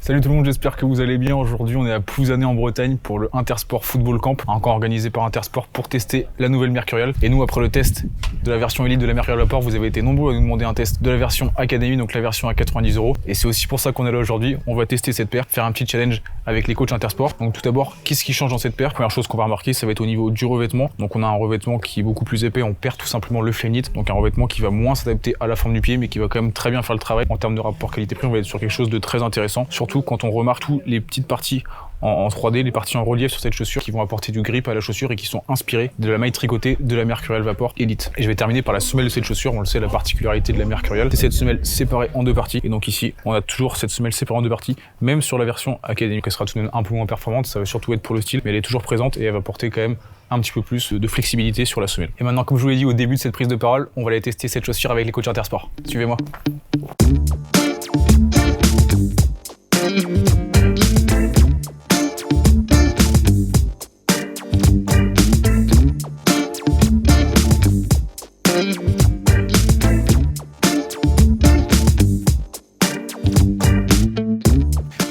Salut tout le monde, j'espère que vous allez bien. Aujourd'hui, on est à Plouzané en Bretagne pour le Intersport Football Camp, encore organisé par Intersport pour tester la nouvelle Mercurial. Et nous, après le test de la version Elite de la Mercurial Vapor, vous avez été nombreux à nous demander un test de la version Academy, donc la version à 90 €. Et c'est aussi pour ça qu'on est là aujourd'hui. On va tester cette paire, faire un petit challenge avec les coachs Intersport. Donc tout d'abord, qu'est-ce qui change dans cette paire? Première chose qu'on va remarquer, ça va être au niveau du revêtement. Donc on a un revêtement qui est beaucoup plus épais, on perd tout simplement le Flyknit, donc un revêtement qui va moins s'adapter à la forme du pied, mais qui va quand même très bien faire le travail. En termes de rapport qualité-prix, on va être sur quelque chose de très intéressant, surtout quand on remarque toutes les petites parties en 3D, les parties en relief sur cette chaussure qui vont apporter du grip à la chaussure et qui sont inspirées de la maille tricotée de la Mercurial Vapor Elite. Et je vais terminer par la semelle de cette chaussure. On le sait, la particularité de la Mercurial, c'est cette semelle séparée en deux parties. Et donc ici, on a toujours cette semelle séparée en deux parties, même sur la version Academy. Elle sera tout de même un peu moins performante, ça va surtout être pour le style, mais elle est toujours présente et elle va porter quand même un petit peu plus de flexibilité sur la semelle. Et maintenant, comme je vous l'ai dit au début de cette prise de parole, on va aller tester cette chaussure avec les coachs Intersport. Suivez-moi.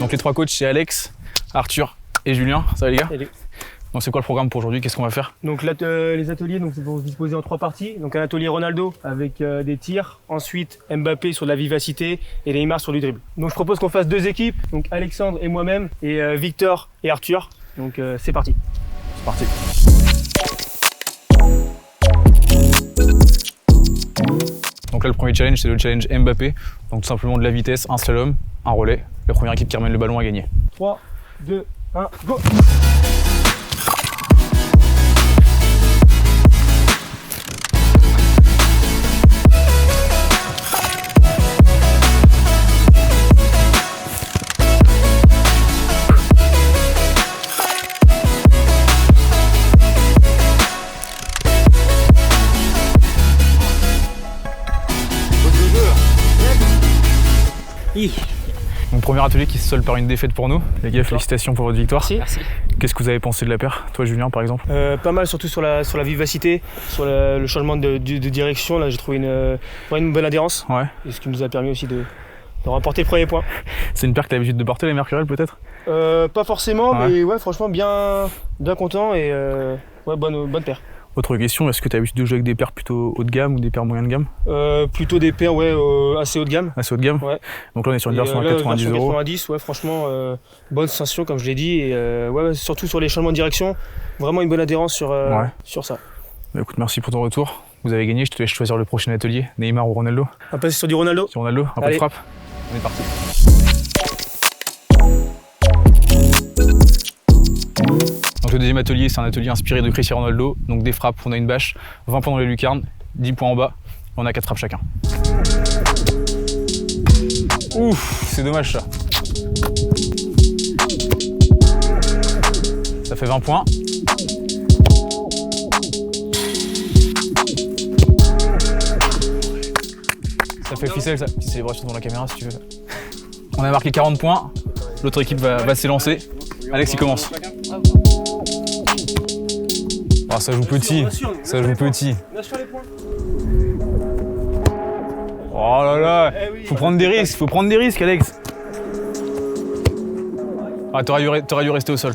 Donc les trois coachs, c'est Alex, Arthur et Julien. Ça va les gars? Salut. Donc c'est quoi le programme pour aujourd'hui? Qu'est-ce qu'on va faire? Donc les ateliers, donc vont se disposer en trois parties. Donc un atelier Ronaldo avec des tirs, ensuite Mbappé sur de la vivacité et Neymar sur du dribble. Donc je propose qu'on fasse deux équipes, donc Alexandre et moi-même et Victor et Arthur. Donc c'est parti. C'est parti. Donc là le premier challenge c'est le challenge Mbappé. Donc tout simplement de la vitesse, un slalom, un relais. La première équipe qui ramène le ballon a gagné. 3, 2, 1, go! Donc premier atelier qui se solde par une défaite pour nous. Les gars, félicitations pour votre victoire. Merci. Qu'est-ce que vous avez pensé de la paire? Toi Julien par exemple? Pas mal, surtout sur la vivacité, sur le changement de direction. Là j'ai trouvé une bonne adhérence. Ouais. Et ce qui nous a permis aussi de remporter le premier point. C'est une paire que tu as l'habitude de porter, les Mercurial peut-être? Pas forcément, Ouais. mais ouais, franchement bien content et ouais, bonne paire. Autre question, est-ce que tu as l'habitude de jouer avec des paires plutôt haut de gamme ou des paires moyen de gamme? Plutôt des paires assez haut de gamme. Assez haut de gamme? Ouais. Donc là on est sur une version à là, 90 version €. 90, ouais, franchement, bonne sensation comme je l'ai dit. Et ouais, surtout sur les changements de direction, vraiment une bonne adhérence sur ça. Bah, écoute, merci pour ton retour. Vous avez gagné, je te laisse choisir le prochain atelier, Neymar ou Ronaldo? On va passer sur du Ronaldo. Sur Ronaldo, un peu de Allez. frappe. On est parti. Donc le deuxième atelier, c'est un atelier inspiré de Cristiano Ronaldo. Donc des frappes, on a une bâche, 20 points dans les lucarnes, 10 points en bas, on a 4 frappes chacun. Ouf, c'est dommage ça. Ça fait 20 points. Ça fait ficelle ça. Petite célébration devant la caméra si tu veux. On a marqué 40 points. L'autre équipe va s'élancer. Alex il commence. Oh, ça joue petit. Ça joue petit. Oh là là. Faut prendre des risques, Alex. Ah, t'aurais dû rester au sol.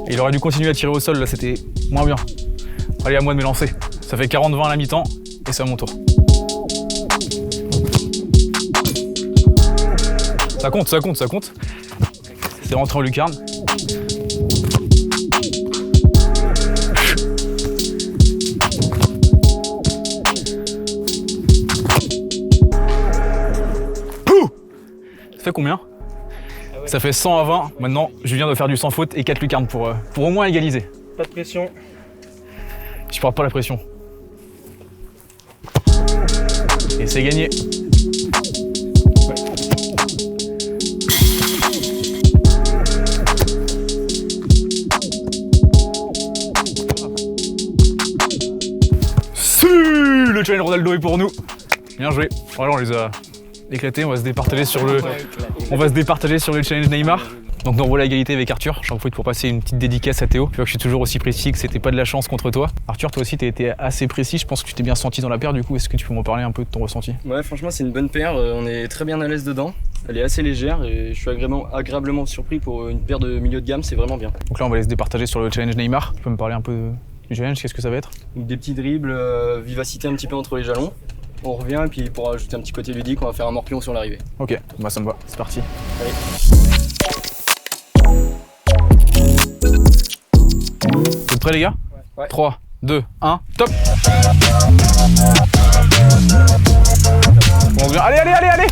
Et il aurait dû continuer à tirer au sol, là c'était moins bien. Allez, à moi de me lancer. Ça fait 40-20 à la mi-temps et c'est à mon tour. Ça compte. C'est rentré en lucarne. Pouh! Ça fait combien? Ça fait 100 à 20. Maintenant, Julien doit faire du sans faute et 4 lucarnes pour au moins égaliser. Pas de pression. Je porte pas la pression. Et c'est gagné. Si, le challenge Ronaldo est pour nous. Bien joué. Voilà, on les a éclatés. On va se départager sur le challenge Neymar. Donc nous revoilà à égalité avec Arthur. J'en profite pour passer une petite dédicace à Théo. Tu vois que je suis toujours aussi précis, que c'était pas de la chance contre toi. Arthur, toi aussi t'as été assez précis, je pense que tu t'es bien senti dans la paire du coup. Est-ce que tu peux m'en parler un peu de ton ressenti? Ouais, franchement c'est une bonne paire, on est très bien à l'aise dedans. Elle est assez légère et je suis agréablement surpris pour une paire de milieu de gamme, c'est vraiment bien. Donc là on va se départager sur le challenge Neymar. Tu peux me parler un peu du challenge, qu'est-ce que ça va être? Donc des petits dribbles, vivacité un petit peu entre les jalons. On revient et puis pour ajouter un petit côté ludique, on va faire un morpion sur l'arrivée. Ok, bah ça me va, c'est parti. Allez. Vous êtes prêts les gars? Ouais. 3, 2, 1, top! On revient. Allez, allez, allez, allez!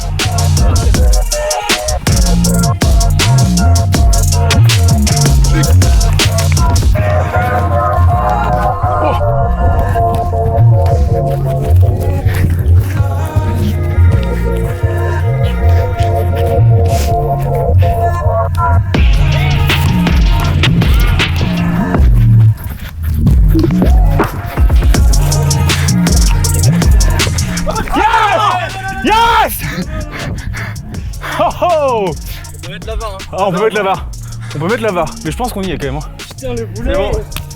Oh oh! On peut mettre la barre. Ah, on peut mettre la barre. On peut mettre la barre. Mais je pense qu'on y est quand même. Hein. Putain, le boulet. C'est bon.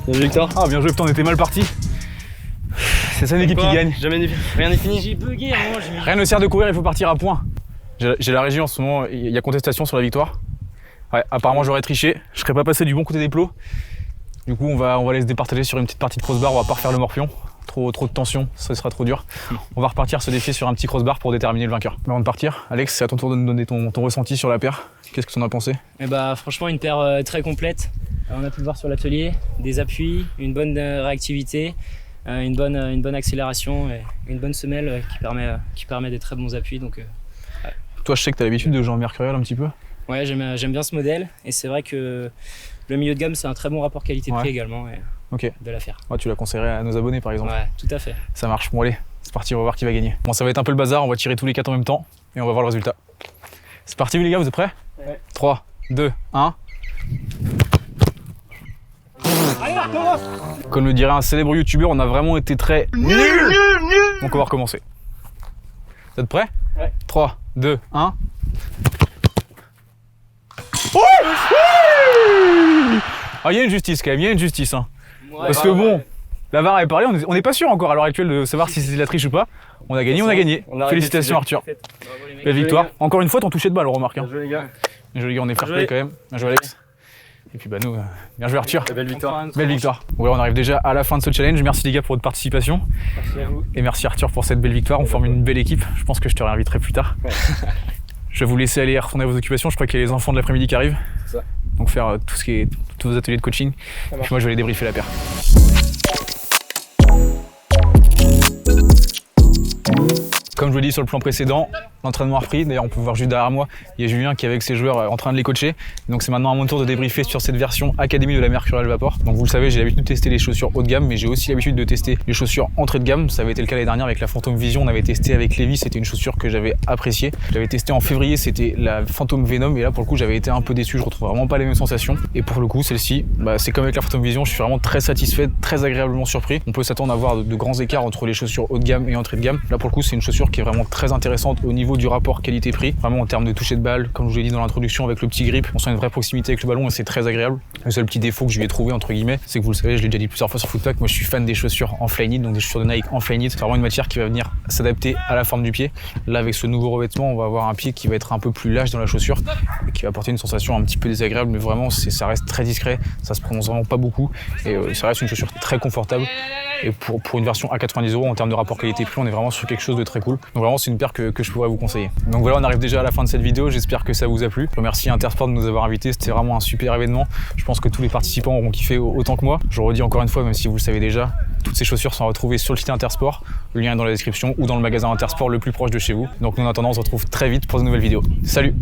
Bien Victor. Ah, bien joué, putain, on était mal parti. C'est ça une équipe qui gagne. Rien n'est fini. J'ai bugué, hein, j'ai mis... Rien ne sert de courir, il faut partir à point. J'ai la régie en ce moment, il y a contestation sur la victoire. Ouais, apparemment j'aurais triché, je serais pas passé du bon côté des plots. Du coup on va aller se départager sur une petite partie de crossbar, on va pas refaire le morpion. Trop de tension, ça sera trop dur. On va repartir se défier sur un petit crossbar pour déterminer le vainqueur. Mais avant de partir, Alex, c'est à ton tour de nous donner ton ressenti sur la paire. Qu'est-ce que tu en as pensé? Eh bah, franchement, une paire très complète. On a pu le voir sur l'atelier, des appuis, une bonne réactivité, une bonne accélération et une bonne semelle qui permet des très bons appuis. Donc, Toi, je sais que tu as l'habitude de jouer en mercurial un petit peu. ouais, j'aime bien ce modèle et c'est vrai que le milieu de gamme, c'est un très bon rapport qualité-prix Ouais. également. Et Ok. de la faire. Ouais, tu la conseillerais à nos abonnés par exemple. Ouais, tout à fait. Ça marche. Bon allez, c'est parti, on va voir qui va gagner. Bon, ça va être un peu le bazar, on va tirer tous les 4 en même temps et on va voir le résultat. C'est parti les gars, vous êtes prêts? Ouais. 3, 2, 1. Comme le dirait un célèbre youtubeur, on a vraiment été très nuls. Donc on va recommencer. Vous êtes prêts? Ouais. 3, 2, 1. Ah, il y a une justice quand même, il y a une justice. Hein. Ouais, Parce que bon, la VAR avait parlé, on n'est pas sûr encore à l'heure actuelle de savoir si c'est de la triche ou pas. On a gagné, on a gagné. On a Félicitations arrêté Arthur. bravo les mecs. Belle joué, victoire. les gars. Encore une fois, ton touché de balle, on remarque. Hein. Bien joué les gars. Bien joué les gars, on est fair Bien play joué. quand même. Bien joué Alex. Et puis bah nous, bien joué Arthur. Belle victoire. Belle victoire. Voilà, on arrive déjà à la fin de ce challenge. Merci les gars pour votre participation. Merci à vous. Et merci Arthur pour cette belle victoire. On forme une belle équipe. Je pense que je te réinviterai plus tard. Ouais. Je vais vous laisser aller retourner à vos occupations. Je crois qu'il y a les enfants de l'après-midi qui arrivent. C'est ça. Donc faire tous vos ateliers de coaching. Et puis moi je vais aller débriefer la paire. Comme je vous l'ai dit sur le plan précédent, l'entraînement a repris. D'ailleurs, on peut voir juste derrière moi, il y a Julien qui est avec ses joueurs en train de les coacher. Donc c'est maintenant à mon tour de débriefer sur cette version Académie de la Mercurial Vapor. Donc vous le savez, j'ai l'habitude de tester les chaussures haut de gamme, mais j'ai aussi l'habitude de tester les chaussures entrée de gamme. Ça avait été le cas l'année dernière avec la Phantom Vision. On avait testé avec Levi, c'était une chaussure que j'avais appréciée. J'avais testé en février, c'était la Phantom Venom. Et là, pour le coup, j'avais été un peu déçu. Je retrouve vraiment pas les mêmes sensations. Et pour le coup, celle-ci, bah, c'est comme avec la Phantom Vision. Je suis vraiment très satisfait, très agréablement surpris. On peut s'attendre à avoir de grands écarts entre les chaussures haut de gamme et entrée de gamme. Là, pour le coup, c'est une chaussure qui est vraiment très intéressante au niveau du rapport qualité-prix. Vraiment en termes de toucher de balle, comme je vous l'ai dit dans l'introduction avec le petit grip, on sent une vraie proximité avec le ballon et c'est très agréable. Le seul petit défaut que je lui ai trouvé entre guillemets, c'est que vous le savez, je l'ai déjà dit plusieurs fois sur Footpack, moi je suis fan des chaussures en Flyknit, donc des chaussures de Nike en Flyknit. C'est vraiment une matière qui va venir s'adapter à la forme du pied. Là avec ce nouveau revêtement, on va avoir un pied qui va être un peu plus lâche dans la chaussure et qui va apporter une sensation un petit peu désagréable, mais vraiment ça reste très discret, ça se prononce vraiment pas beaucoup et ça reste une chaussure très confortable. Et pour une version à 90 € en termes de rapport qualité-prix, on est vraiment sur quelque chose de très cool. Donc vraiment, c'est une paire que je pourrais vous conseiller. Donc voilà, on arrive déjà à la fin de cette vidéo. J'espère que ça vous a plu. Je remercie Intersport de nous avoir invités. C'était vraiment un super événement. Je pense que tous les participants auront kiffé autant que moi. Je redis encore une fois, même si vous le savez déjà, toutes ces chaussures sont retrouvées sur le site Intersport. Le lien est dans la description ou dans le magasin Intersport le plus proche de chez vous. Donc nous, en attendant, on se retrouve très vite pour de nouvelles vidéos. Salut!